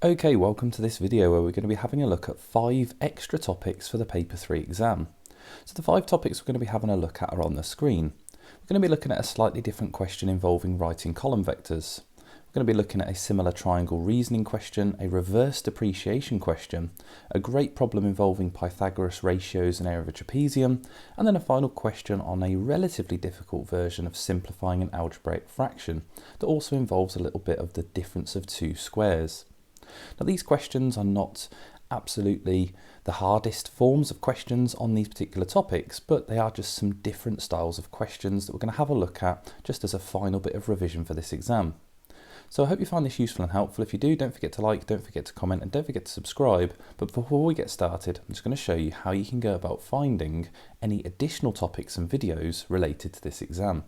Okay, welcome to this video where we're going to be having a look at 5 extra topics for the Paper 3 exam. So the 5 topics we're going to be having a look at are on the screen. We're going to be looking at a slightly different question involving writing column vectors. We're going to be looking at a similar triangle reasoning question, a reverse depreciation question, a great problem involving Pythagoras ratios and area of a trapezium, and then a final question on a relatively difficult version of simplifying an algebraic fraction that also involves a little bit of the difference of two squares. Now these questions are not absolutely the hardest forms of questions on these particular topics, but they are just some different styles of questions that we're going to have a look at just as a final bit of revision for this exam. So I hope you find this useful and helpful. If you do, don't forget to like, don't forget to comment, and don't forget to subscribe. But before we get started, I'm just going to show you how you can go about finding any additional topics and videos related to this exam.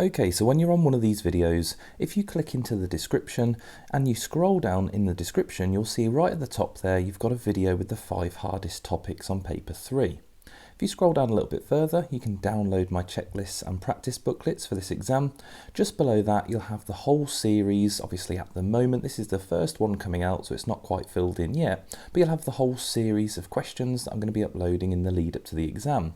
Okay, so when you're on one of these videos, if you click into the description and you scroll down in the description, you'll see right at the top there, you've got a video with the 5 hardest topics on paper 3. If you scroll down a little bit further, you can download my checklists and practice booklets for this exam. Just below that, you'll have the whole series. Obviously at the moment, this is the first one coming out, so it's not quite filled in yet, but you'll have the whole series of questions that I'm going to be uploading in the lead up to the exam.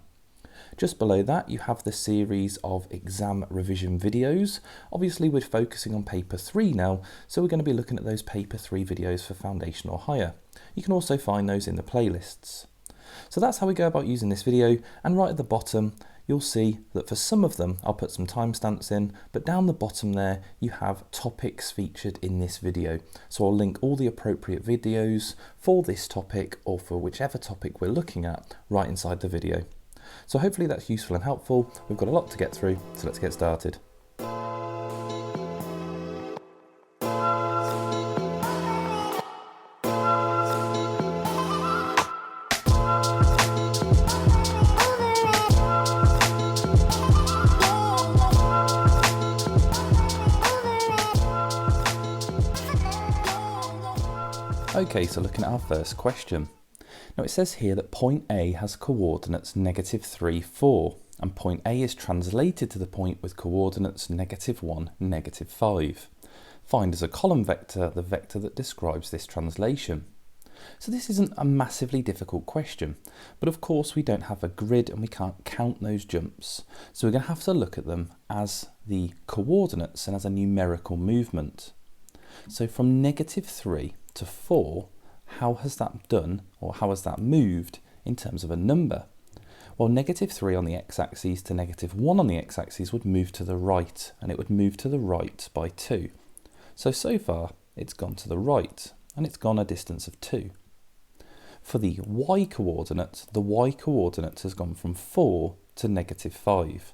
Just below that, you have the series of exam revision videos. Obviously, we're focusing on paper 3 now, so we're going to be looking at those paper 3 videos for foundation or higher. You can also find those in the playlists. So that's how we go about using this video, and right at the bottom, you'll see that for some of them, I'll put some timestamps in, but down the bottom there, you have topics featured in this video. So I'll link all the appropriate videos for this topic or for whichever topic we're looking at right inside the video. So hopefully that's useful and helpful. We've got a lot to get through, so let's get started. Okay, so looking at our first question. Now it says here that point A has coordinates -3, 4, and point A is translated to the point with coordinates -1, -5. Find as a column vector the vector that describes this translation. So this isn't a massively difficult question, but of course we don't have a grid and we can't count those jumps. So we're going to have to look at them as the coordinates and as a numerical movement. So from -3 to 4, how has that done, or how has that moved in terms of a number? Well, -3 on the x-axis to -1 on the x-axis would move to the right, and it would move to the right by 2. So far, it's gone to the right, and it's gone a distance of 2. For the y-coordinate, the y-coordinate has gone from 4 to -5.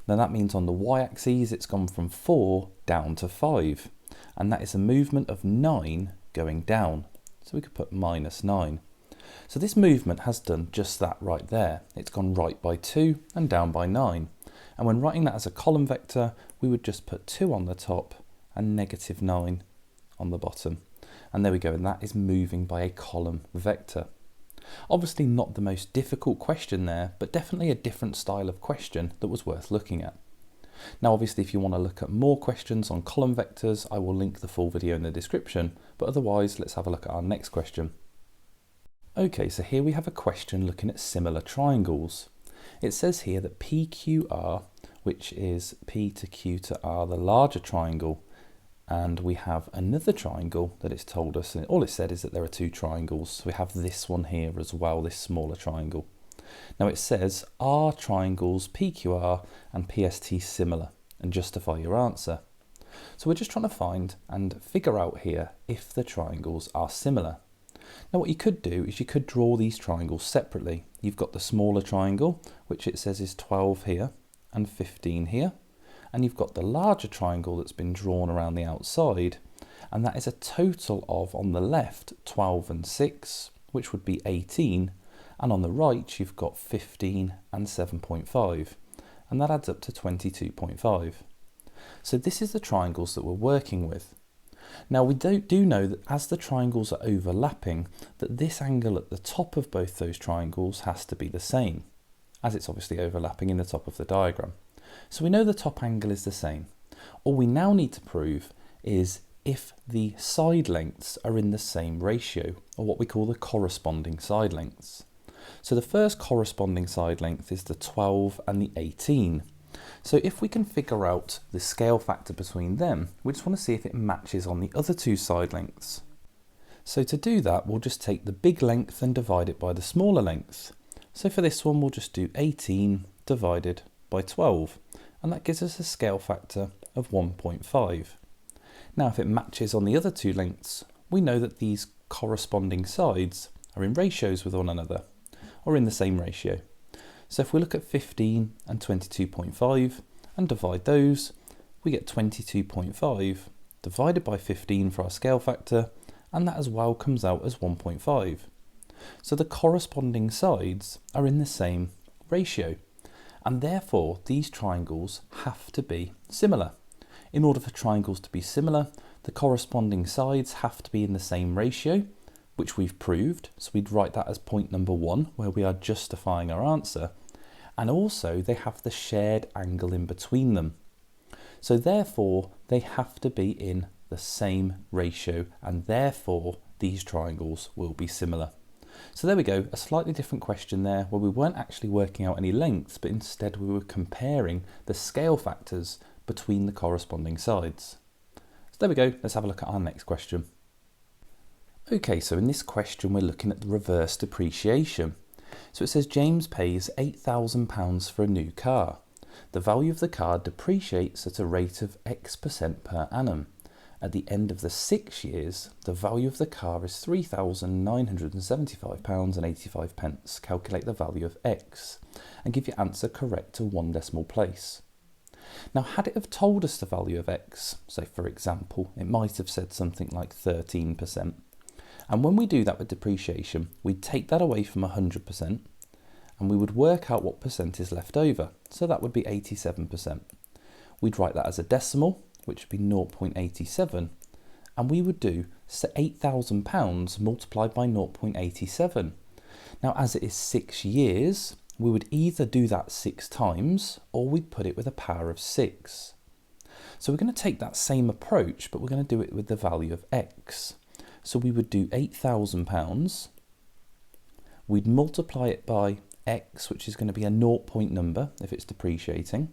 Now that means on the y-axis, it's gone from 4 down to 5, and that is a movement of 9 going down. So we could put -9. So this movement has done just that right there. It's gone right by 2 and down by 9. And when writing that as a column vector, we would just put 2 on the top and -9 on the bottom. And there we go, and that is moving by a column vector. Obviously not the most difficult question there, but definitely a different style of question that was worth looking at. Now obviously if you want to look at more questions on column vectors, I will link the full video in the description, but otherwise let's have a look at our next question. Okay, so here we have a question looking at similar triangles. It says here that PQR, which is P to Q to R, the larger triangle, and we have another triangle that it's told us, and all it said is that there are 2 triangles. So we have this one here as well, this smaller triangle. Now it says, are triangles PQR and PST similar? And justify your answer. So we're just trying to find and figure out here if the triangles are similar. Now what you could do is you could draw these triangles separately. You've got the smaller triangle, which it says is 12 here and 15 here. And you've got the larger triangle that's been drawn around the outside. And that is a total of, on the left, 12 and 6, which would be 18. And on the right, you've got 15 and 7.5, and that adds up to 22.5. So this is the triangles that we're working with. Now we do know that as the triangles are overlapping, that this angle at the top of both those triangles has to be the same, as it's obviously overlapping in the top of the diagram. So we know the top angle is the same. All we now need to prove is if the side lengths are in the same ratio, or what we call the corresponding side lengths. So the first corresponding side length is the 12 and the 18. So if we can figure out the scale factor between them, we just want to see if it matches on the other two side lengths. So to do that, we'll just take the big length and divide it by the smaller length. So for this one, we'll just do 18 divided by 12, and that gives us a scale factor of 1.5. Now, if it matches on the other two lengths, we know that these corresponding sides are in ratios with one another, or in the same ratio. So if we look at 15 and 22.5 and divide those, we get 22.5 divided by 15 for our scale factor, and that as well comes out as 1.5. So the corresponding sides are in the same ratio, and therefore these triangles have to be similar. In order for triangles to be similar, the corresponding sides have to be in the same ratio, which we've proved. So we'd write that as point number 1, where we are justifying our answer. And also they have the shared angle in between them. So therefore they have to be in the same ratio, and therefore these triangles will be similar. So there we go, a slightly different question there, where we weren't actually working out any lengths, but instead we were comparing the scale factors between the corresponding sides. So there we go, let's have a look at our next question. Okay, so in this question we're looking at the reverse depreciation. So it says James pays £8,000 for a new car. The value of the car depreciates at a rate of X% per annum. At the end of the 6 years, the value of the car is £3,975.85. Calculate the value of X and give your answer correct to one decimal place. Now, had it have told us the value of X, so for example, it might have said something like 13%. And when we do that with depreciation, we'd take that away from 100% and we would work out what percent is left over. So that would be 87%. We'd write that as a decimal, which would be 0.87, and we would do £8,000 multiplied by 0.87. Now, as it is 6 years, we would either do that 6 times or we'd put it with a power of 6. So we're going to take that same approach, but we're going to do it with the value of X. So we would do £8,000, we'd multiply it by X, which is going to be a 0 point number if it's depreciating.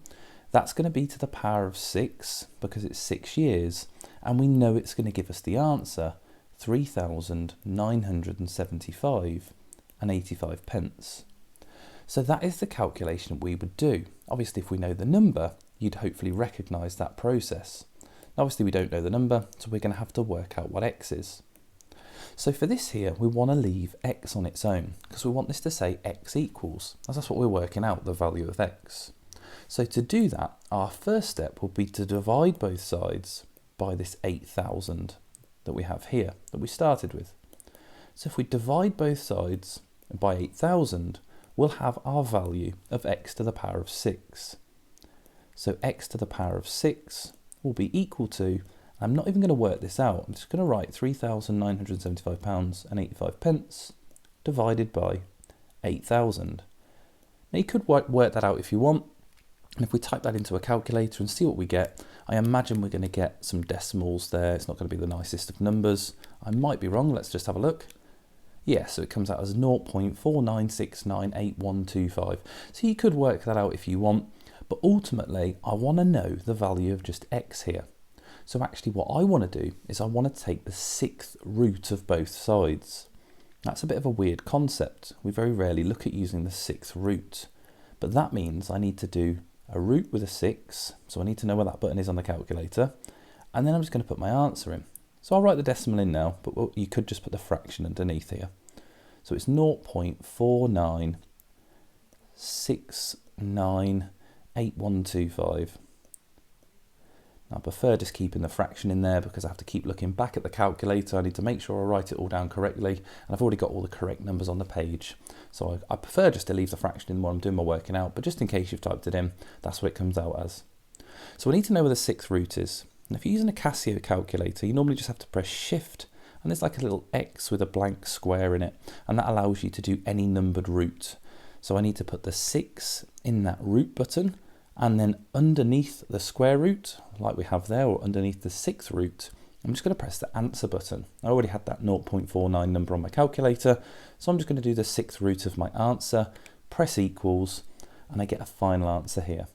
That's going to be to the power of 6 because it's 6 years, and we know it's going to give us the answer, 3,975.85. So that is the calculation we would do. Obviously, if we know the number, you'd hopefully recognise that process. Obviously, we don't know the number, so we're going to have to work out what X is. So for this here, we want to leave X on its own because we want this to say X equals, as that's what we're working out, the value of X. So to do that, our first step will be to divide both sides by this 8,000 that we have here, that we started with. So if we divide both sides by 8,000, we'll have our value of X to the power of 6. So X to the power of 6 will be equal to, I'm not even going to work this out, I'm just going to write £3,975.85 divided by 8,000. Now you could work that out if you want, and if we type that into a calculator and see what we get, I imagine we're going to get some decimals there. It's not going to be the nicest of numbers. I might be wrong, let's just have a look. Yeah, so it comes out as 0.49698125. So you could work that out if you want, but ultimately I want to know the value of just X here. So actually what I want to do is I want to take the 6th root of both sides. That's a bit of a weird concept. We very rarely look at using the 6th root, but that means I need to do a root with a 6, so I need to know where that button is on the calculator, and then I'm just going to put my answer in. So I'll write the decimal in now, but you could just put the fraction underneath here. So it's 0.49698125. I prefer just keeping the fraction in there because I have to keep looking back at the calculator. I need to make sure I write it all down correctly, and I've already got all the correct numbers on the page. So I prefer just to leave the fraction in while I'm doing my working out, but just in case you've typed it in, that's what it comes out as. So we need to know where the 6th root is. And if you're using a Casio calculator, you normally just have to press Shift, and there's like a little X with a blank square in it, and that allows you to do any numbered root. So I need to put the 6 in that root button, and then underneath the square root, like we have there, or underneath the 6th root, I'm just going to press the answer button. I already had that 0.49 number on my calculator, so I'm just going to do the 6th root of my answer, press equals, and I get a final answer here.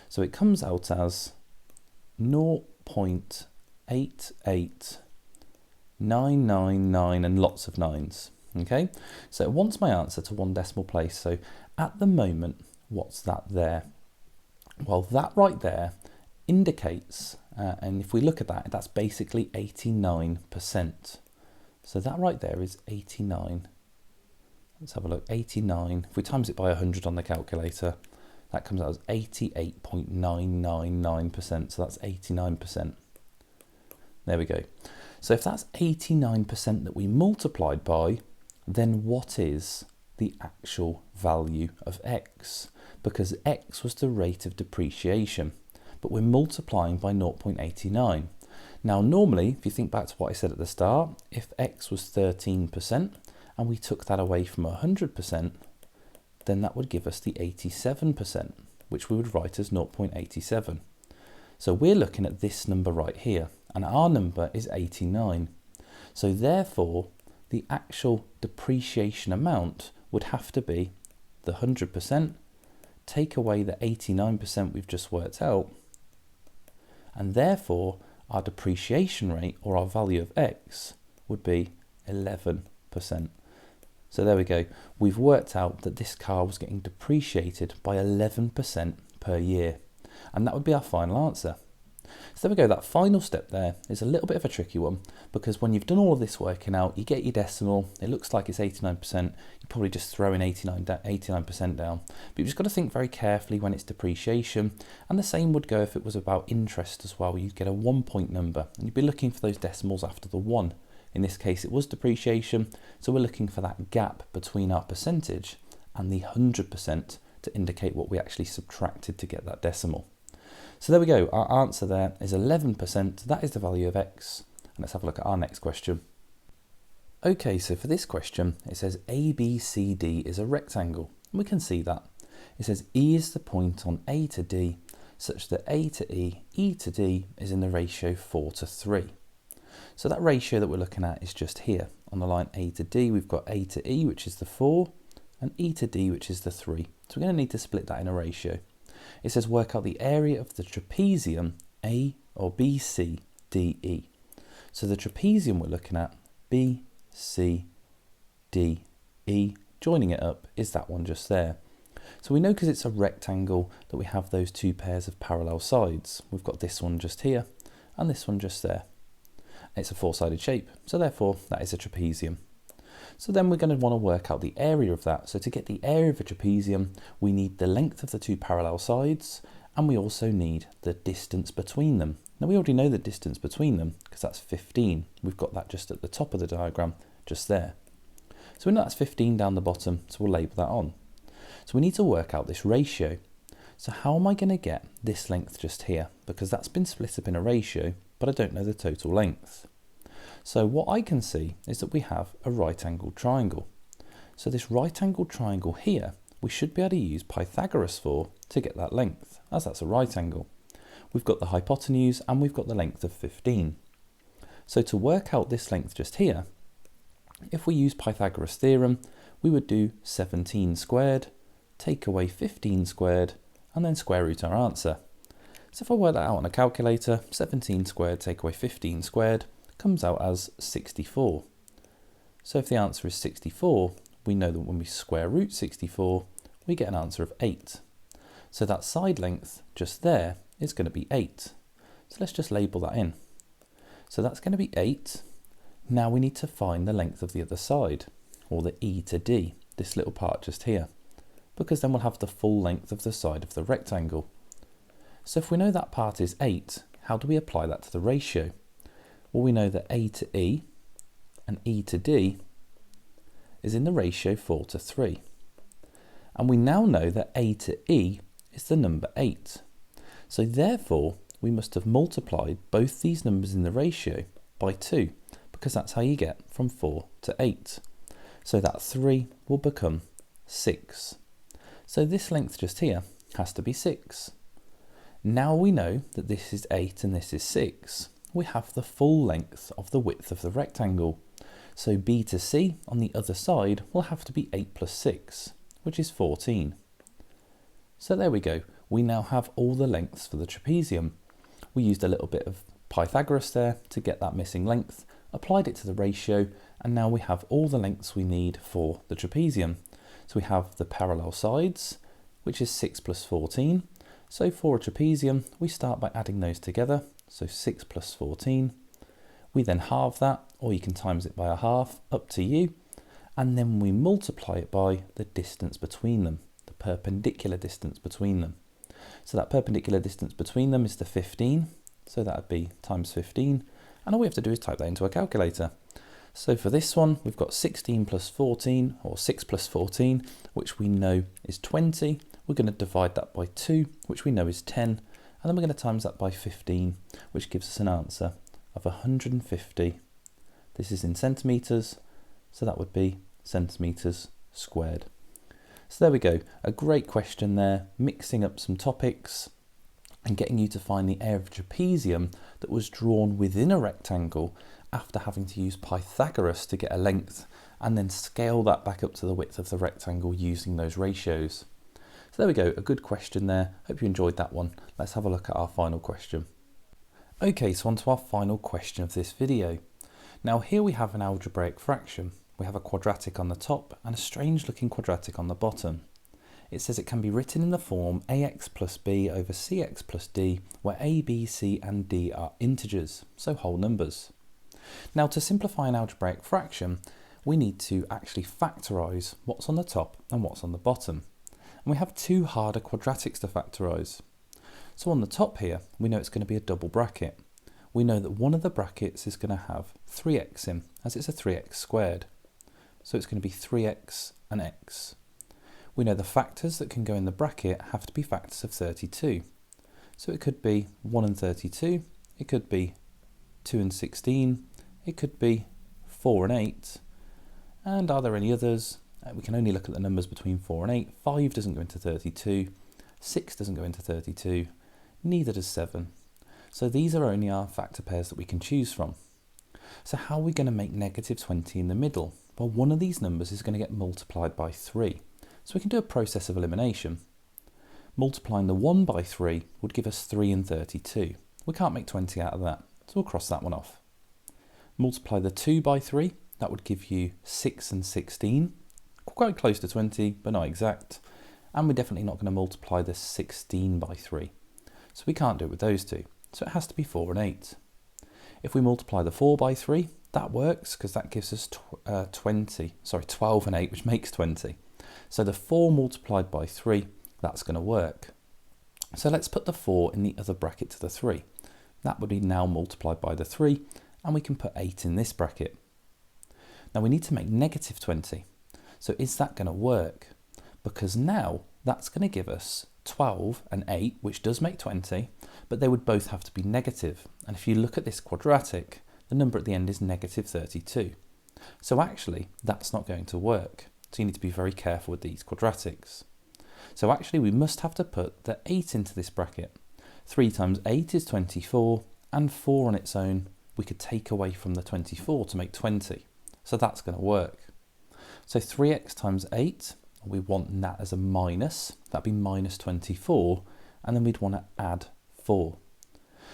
So it comes out as 0.88999 and lots of 9s. Okay, so it wants my answer to one decimal place. So at the moment, what's that there? Well, that right there indicates, and if we look at that, that's basically 89%. So that right there is 89. Let's have a look, 89. If we times it by 100 on the calculator, that comes out as 88.999%. So that's 89%. There we go. So if that's 89% that we multiplied by, then what is the actual value of x? Because x was the rate of depreciation, but we're multiplying by 0.89. Now normally, if you think back to what I said at the start, if x was 13% and we took that away from 100%, then that would give us the 87%, which we would write as 0.87. So we're looking at this number right here, and our number is 89. So therefore, the actual depreciation amount would have to be the 100%, take away the 89% we've just worked out, and therefore our depreciation rate, or our value of x, would be 11%. So there we go. We've worked out that this car was getting depreciated by 11% per year, and that would be our final answer. So there we go, that final step there is a little bit of a tricky one, because when you've done all of this working out, you get your decimal, it looks like it's 89%, you probably just throw in 89% down, but you've just got to think very carefully when it's depreciation, and the same would go if it was about interest as well. You'd get a 1 point number, and you'd be looking for those decimals after the 1. In this case it was depreciation, so we're looking for that gap between our percentage and the 100% to indicate what we actually subtracted to get that decimal. So there we go, our answer there is 11%, that is the value of x. And let's have a look at our next question. Okay, so for this question, it says ABCD is a rectangle, and we can see that. It says E is the point on A to D, such that A to E to D is in the ratio 4:3. So that ratio that we're looking at is just here. On the line A to D, we've got A to E, which is the 4, and E to D, which is the 3. So we're going to need to split that in a ratio. It says work out the area of the trapezium BCDE. So the trapezium we're looking at, BCDE, joining it up, is that one just there. So we know because it's a rectangle that we have those two pairs of parallel sides. We've got this one just here and this one just there. It's a four-sided shape, so therefore that is a trapezium. So then we're going to want to work out the area of that. So to get the area of a trapezium, we need the length of the two parallel sides, and we also need the distance between them. Now we already know the distance between them because that's 15. We've got that just at the top of the diagram, just there. So we know that's 15 down the bottom, so we'll label that on. So we need to work out this ratio. So how am I going to get this length just here? Because that's been split up in a ratio, but I don't know the total length. So what I can see is that we have a right-angled triangle. So this right-angled triangle here, we should be able to use Pythagoras for to get that length, as that's a right angle. We've got the hypotenuse and we've got the length of 15. So to work out this length just here, if we use Pythagoras theorem, we would do 17 squared, take away 15 squared, and then square root our answer. So if I work that out on a calculator, 17 squared take away 15 squared comes out as 64. So if the answer is 64, we know that when we square root 64, we get an answer of 8. So that side length just there is going to be 8. So let's just label that in. So that's going to be 8. Now we need to find the length of the other side, or the E to D, this little part just here, because then we'll have the full length of the side of the rectangle. So if we know that part is 8, how do we apply that to the ratio? Well, we know that A to E and E to D is in the ratio 4:3. And we now know that A to E is the number 8. So therefore, we must have multiplied both these numbers in the ratio by 2, because that's how you get from 4 to 8. So that 3 will become 6. So this length just here has to be 6. Now we know that this is 8 and this is 6. we have the full length of the width of the rectangle. So B to C on the other side will have to be 8 plus 6, which is 14. So there we go. We now have all the lengths for the trapezium. We used a little bit of Pythagoras there to get that missing length, applied it to the ratio, and now we have all the lengths we need for the trapezium. So we have the parallel sides, which is 6 plus 14. So for a trapezium, we start by adding those together. So 6 plus 14. We then halve that, or you can times it by a half, up to you. And then we multiply it by the distance between them, the perpendicular distance between them. So that perpendicular distance between them is the 15. So that would be times 15. And all we have to do is type that into a calculator. So for this one, we've got 16 plus 14, or 6 plus 14, which we know is 20. We're going to divide that by 2, which we know is 10. And then we're going to times that by 15, which gives us an answer of 150. This is in centimetres, so that would be centimetres squared. So there we go, a great question there, mixing up some topics and getting you to find the area of a trapezium that was drawn within a rectangle after having to use Pythagoras to get a length and then scale that back up to the width of the rectangle using those ratios. So there we go, a good question there. Hope you enjoyed that one. Let's have a look at our final question. Okay, so on to our final question of this video. Now here we have an algebraic fraction. We have a quadratic on the top and a strange looking quadratic on the bottom. It says it can be written in the form ax plus b over cx plus d, where a, b, c and d are integers, so whole numbers. Now to simplify an algebraic fraction, we need to actually factorise what's on the top and what's on the bottom. And we have two harder quadratics to factorise. So on the top here, we know it's going to be a double bracket. We know that one of the brackets is going to have 3x in, as it's a 3x squared. So it's going to be 3x and x. We know the factors that can go in the bracket have to be factors of 32. So it could be 1 and 32, it could be 2 and 16, it could be 4 and 8. And are there any others? We can only look at the numbers between 4 and 8. 5 doesn't go into 32, 6 doesn't go into 32, neither does 7. So these are only our factor pairs that we can choose from. So how are we going to make negative 20 in the middle? Well, one of these numbers is going to get multiplied by 3. So we can do a process of elimination. Multiplying the 1 by 3 would give us 3 and 32. We can't make 20 out of that, so we'll cross that one off. Multiply the 2 by 3, that would give you 6 and 16. Quite close to 20, but not exact. And we're definitely not going to multiply the 16 by 3. So we can't do it with those two. So it has to be 4 and 8. If we multiply the 4 by 3, that works because that gives us 12 and 8, which makes 20. So the 4 multiplied by 3, that's going to work. So let's put the 4 in the other bracket to the 3. That would be now multiplied by the 3, and we can put 8 in this bracket. Now we need to make negative 20. So is that going to work? Because now that's going to give us 12 and 8, which does make 20, but they would both have to be negative. And if you look at this quadratic, the number at the end is negative 32. So actually, that's not going to work. So you need to be very careful with these quadratics. So actually, we must have to put the 8 into this bracket. 3 times 8 is 24, and 4 on its own, we could take away from the 24 to make 20. So that's going to work. So 3x times 8, we want that as a minus. That'd be minus 24, and then we'd want to add 4.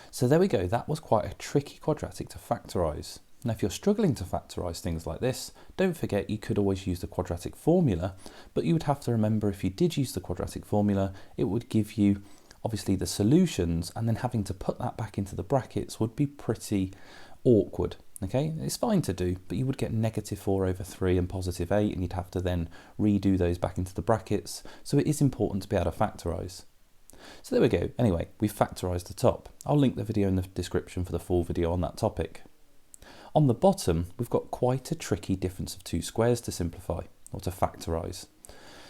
So there we go. That was quite a tricky quadratic to factorise. Now, if you're struggling to factorise things like this, don't forget you could always use the quadratic formula, but you would have to remember if you did use the quadratic formula, it would give you obviously the solutions, and then having to put that back into the brackets would be pretty awkward. Okay, it's fine to do, but you would get negative 4 over 3 and positive 8, and you'd have to then redo those back into the brackets. So it is important to be able to factorise. So there we go. Anyway, we've factorised the top. I'll link the video in the description for the full video on that topic. On the bottom, we've got quite a tricky difference of two squares to simplify, or to factorise.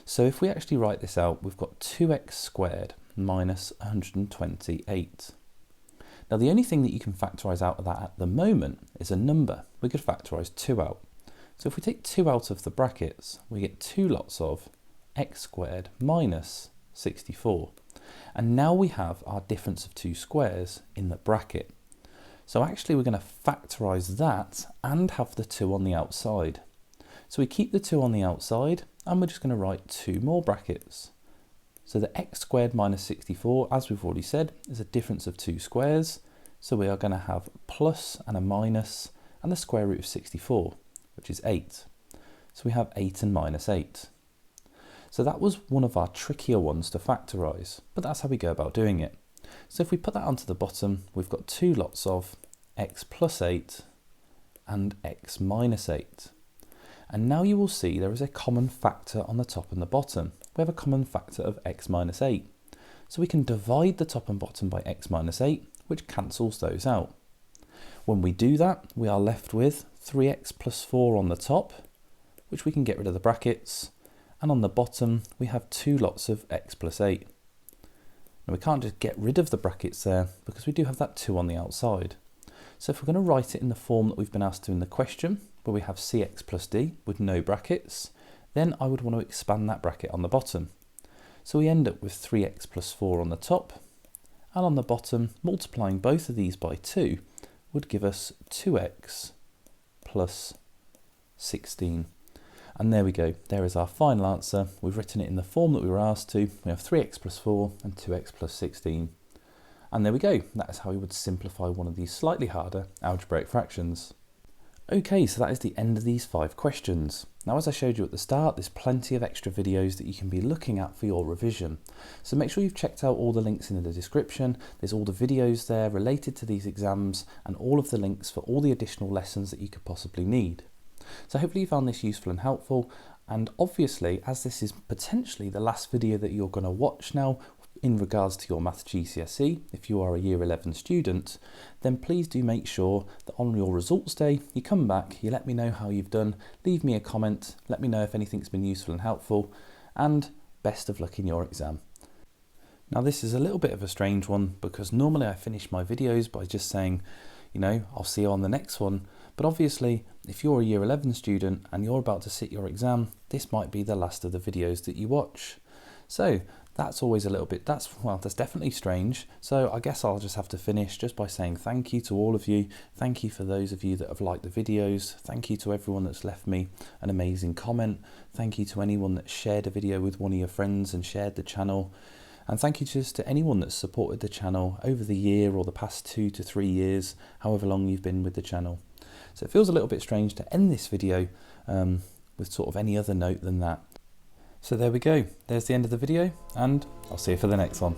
So if we actually write this out, we've got 2x squared minus 128. Now the only thing that you can factorise out of that at the moment is a number. We could factorise 2 out. So if we take 2 out of the brackets, we get 2 lots of x squared minus 64. And now we have our difference of two squares in the bracket. So actually we're going to factorise that and have the 2 on the outside. So we keep the 2 on the outside and we're just going to write 2 more brackets. So the x squared minus 64, as we've already said, is a difference of 2 squares. So we are going to have plus and a minus and the square root of 64, which is 8. So we have 8 and minus 8. So that was one of our trickier ones to factorise, but that's how we go about doing it. So if we put that onto the bottom, we've got 2 lots of x plus 8 and x minus 8. And now you will see there is a common factor on the top and the bottom. We have a common factor of x minus 8. So we can divide the top and bottom by x minus 8, which cancels those out. When we do that, we are left with 3x plus 4 on the top, which we can get rid of the brackets. And on the bottom, we have 2 lots of x plus 8. Now we can't just get rid of the brackets there because we do have that 2 on the outside. So if we're going to write it in the form that we've been asked to in the question, where we have cx plus d with no brackets, then I would want to expand that bracket on the bottom. So we end up with 3x plus 4 on the top, and on the bottom, multiplying both of these by 2 would give us 2x plus 16. And there we go, there is our final answer. We've written it in the form that we were asked to. We have 3x plus 4 and 2x plus 16. And there we go, that is how we would simplify one of these slightly harder algebraic fractions. Okay, so that is the end of these 5 questions. Now, as I showed you at the start, there's plenty of extra videos that you can be looking at for your revision. So make sure you've checked out all the links in the description. There's all the videos there related to these exams and all of the links for all the additional lessons that you could possibly need. So hopefully you found this useful and helpful. And obviously, as this is potentially the last video that you're going to watch now, in regards to your Maths GCSE, if you are a Year 11 student, then please do make sure that on your results day, you come back, you let me know how you've done, leave me a comment, let me know if anything's been useful and helpful, and best of luck in your exam. Now this is a little bit of a strange one because normally I finish my videos by just saying, I'll see you on the next one. But obviously, if you're a Year 11 student and you're about to sit your exam, this might be the last of the videos that you watch. So that's always a little bit, that's definitely strange. So I guess I'll just have to finish just by saying thank you to all of you. Thank you for those of you that have liked the videos. Thank you to everyone that's left me an amazing comment. Thank you to anyone that shared a video with one of your friends and shared the channel. And thank you just to anyone that's supported the channel over the year or the past 2 to 3 years, however long you've been with the channel. So it feels a little bit strange to end this video with sort of any other note than that. So there we go, there's the end of the video, and I'll see you for the next one.